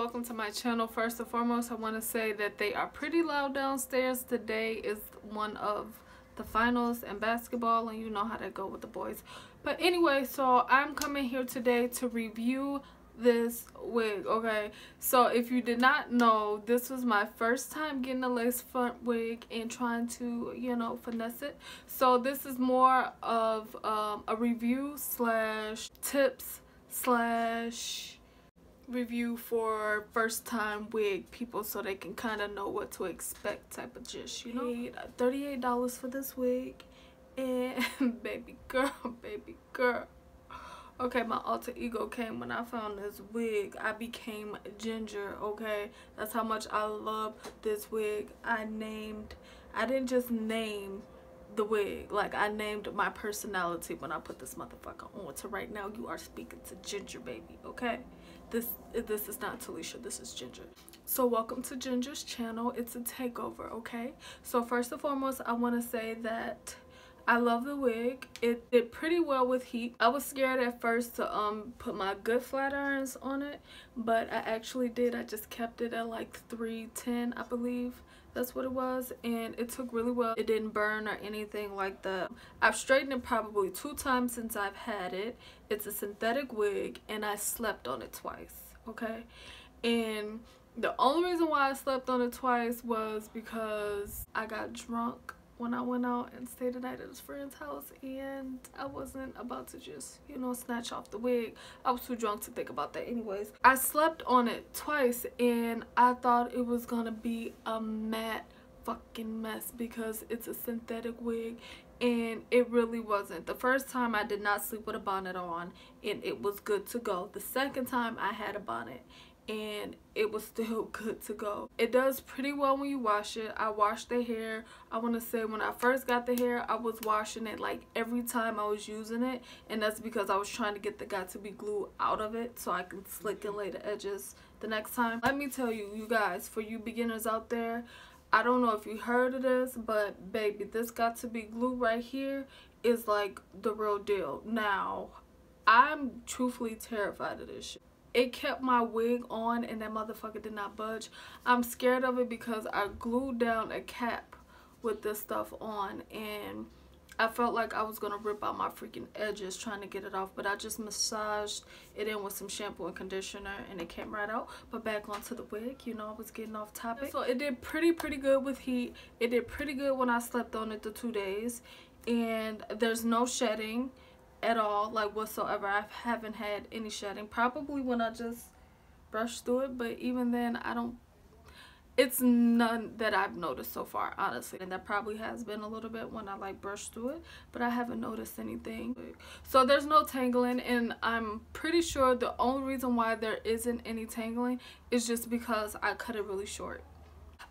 welcome to my channel. First and foremost, I want to say that they are pretty loud downstairs. Today is one of the finals in basketball, and you know how that go with the boys. But anyway, so I'm coming here today to review this wig. Okay, so if you did not know, this was my first time getting a lace front wig and trying to, you know, finesse it. So this is more of a review slash tips slash review for first time wig people, so they can kind of know what to expect type of gist, you know. Paid $38 for this wig, and baby girl, okay, my alter ego came when I found this wig. I became ginger. Okay, that's how much I love this wig. I didn't just name the wig, like I named my personality when I put this motherfucker on. So right now you are speaking to Ginger, baby. Okay, this is not Talisahhh, this is Ginger. So welcome to Ginger's channel. It's a takeover. Okay, so first and foremost, I want to say that I love the wig. It did pretty well with heat. I was scared at first to put my good flat irons on it, but I actually did. I just kept it at like 310, I believe. That's what it was, and it took really well. It didn't burn or anything like that. I've straightened it probably 2 times since I've had it. It's a synthetic wig, and I slept on it twice. Okay, and the only reason why I slept on it twice was because I got drunk when I went out and stayed the night at his friend's house, and I wasn't about to just, you know, snatch off the wig. I was too drunk to think about that anyways. I slept on it twice, and I thought it was gonna be a mad fucking mess because it's a synthetic wig, and it really wasn't. The first time I did not sleep with a bonnet on, and it was good to go. The second time I had a bonnet, and it was still good to go. It does pretty well when you wash it. I washed the hair. I want to say when I first got the hair, I was washing it like every time I was using it, and that's because I was trying to get the got to be glue out of it so I can slick and lay the edges the next time. Let me tell you, you guys, for you beginners out there, I don't know if you heard of this, but baby, this got to be glue right here is like the real deal. Now, I'm truthfully terrified of this shit. It kept my wig on, and that motherfucker did not budge. I'm scared of it because I glued down a cap with this stuff on, and I felt like I was gonna rip out my freaking edges trying to get it off, but I just massaged it in with some shampoo and conditioner, and it came right out. But back onto the wig, you know, I was getting off topic. So it did pretty good with heat. It did pretty good when I slept on it the 2 days, and there's no shedding at all, like whatsoever. I haven't had any shedding, probably when I just brushed through it, but even then it's none that I've noticed so far, honestly. And that probably has been a little bit when I like brushed through it, but I haven't noticed anything. So there's no tangling, and I'm pretty sure the only reason why there isn't any tangling is just because I cut it really short.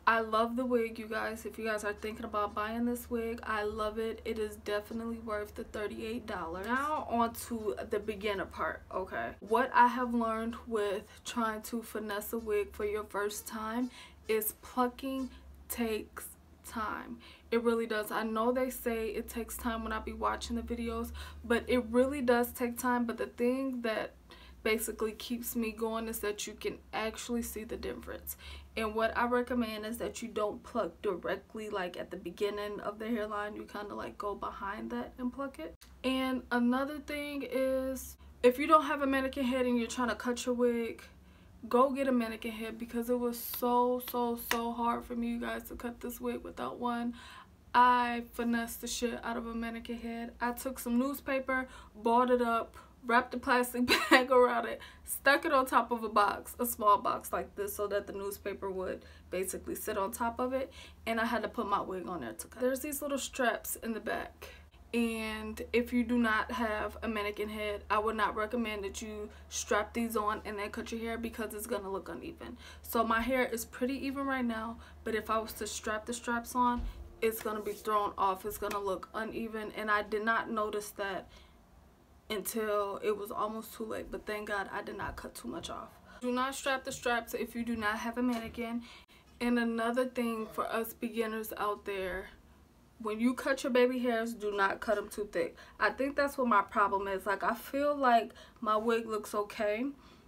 I love the wig, you guys. If you guys are thinking about buying this wig, I love it. It is definitely worth the $38. Now on to the beginner part. Okay, what I have learned with trying to finesse a wig for your first time is plucking takes time. It really does. I know they say it takes time when I be watching the videos, but it really does take time. But the thing that basically keeps me going is that you can actually see the difference. And what I recommend is that you don't pluck directly like at the beginning of the hairline. You kind of like go behind that and pluck it. And another thing is, if you don't have a mannequin head and you're trying to cut your wig, go get a mannequin head, because it was so hard for me, you guys, to cut this wig without one. I finessed the shit out of a mannequin head. I took some newspaper, balled it up, wrapped the plastic bag around it, stuck it on top of a box, a small box like this, so that the newspaper would basically sit on top of it, and I had to put my wig on there to cut. There's these little straps in the back, and if you do not have a mannequin head, I would not recommend that you strap these on and then cut your hair, because it's gonna look uneven. So my hair is pretty even right now, but if I was to strap the straps on, it's gonna be thrown off. It's gonna look uneven, and I did not notice that until it was almost too late. But thank God I did not cut too much off. Do not strap the straps if you do not have a mannequin. And another thing for us beginners out there, when you cut your baby hairs, do not cut them too thick. I think that's what my problem is. Like, I feel like my wig looks okay,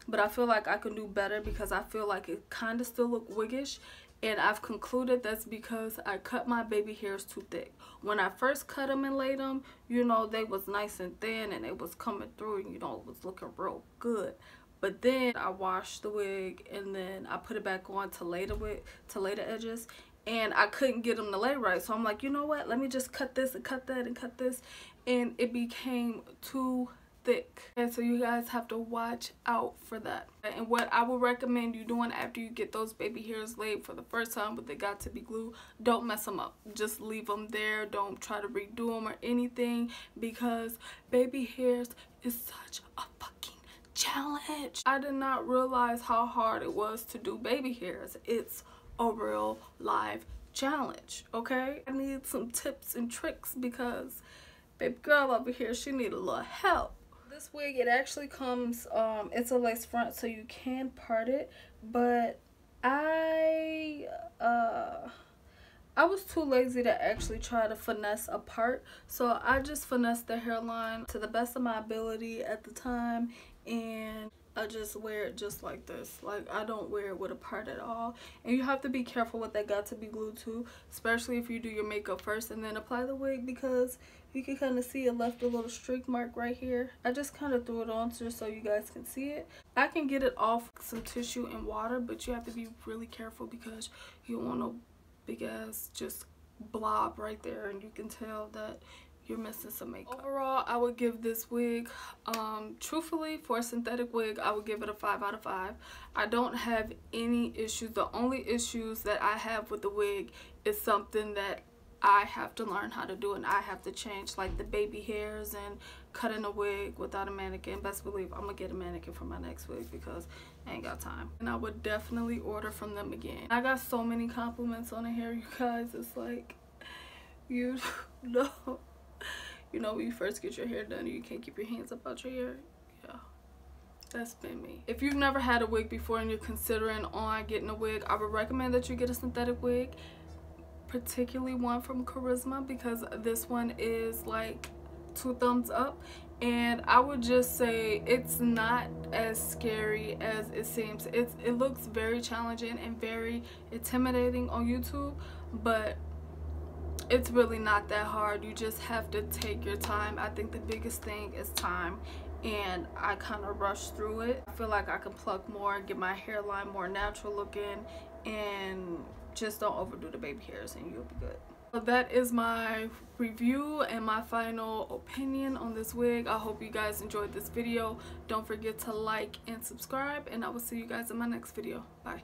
but I feel like I can do better because I feel like it kind of still look wiggish. And I've concluded that's because I cut my baby hairs too thick. When I first cut them and laid them, you know, they was nice and thin and it was coming through and, you know, it was looking real good. But then I washed the wig and then I put it back on to lay the edges. And I couldn't get them to lay right. So I'm like, you know what? Let me just cut this and cut that and cut this. And it became too thick. And so you guys have to watch out for that. And what I would recommend you doing after you get those baby hairs laid for the first time, but they got to be glued, don't mess them up. Just leave them there. Don't try to redo them or anything, because baby hairs is such a fucking challenge. I did not realize how hard it was to do baby hairs. It's a real live challenge, okay? I need some tips and tricks because baby girl over here, she need a little help. This wig, it actually comes, it's a lace front, so you can part it, but I was too lazy to actually try to finesse a part, so I just finessed the hairline to the best of my ability at the time, and I just wear it just like this. Like, I don't wear it with a part at all. And you have to be careful with that got to be glued to, especially if you do your makeup first and then apply the wig, because you can kind of see it left a little streak mark right here. I just kind of threw it on just so you guys can see it. I can get it off some tissue and water, but you have to be really careful because you don't want no big ass just blob right there and you can tell that you're missing some makeup. Overall, I would give this wig, truthfully, for a synthetic wig, I would give it a 5 out of 5. I don't have any issues. The only issues that I have with the wig is something that I have to learn how to do, and I have to change, like the baby hairs and cutting a wig without a mannequin. Best believe I'm gonna get a mannequin for my next wig because I ain't got time. And I would definitely order from them again. I got so many compliments on the hair, you guys. It's like, you know. You know, when you first get your hair done, you can't keep your hands up out your hair. Yeah, that's been me. If you've never had a wig before and you're considering on getting a wig, I would recommend that you get a synthetic wig, particularly one from Kryssma, because this one is like 2 thumbs up. And I would just say it's not as scary as it seems. It looks very challenging and very intimidating on YouTube, but it's really not that hard. You just have to take your time. I think the biggest thing is time, and I kind of rushed through it. I feel like I can pluck more, get my hairline more natural looking, and just don't overdo the baby hairs and you'll be good. So that is my review and my final opinion on this wig. I hope you guys enjoyed this video. Don't forget to like and subscribe, and I will see you guys in my next video. Bye.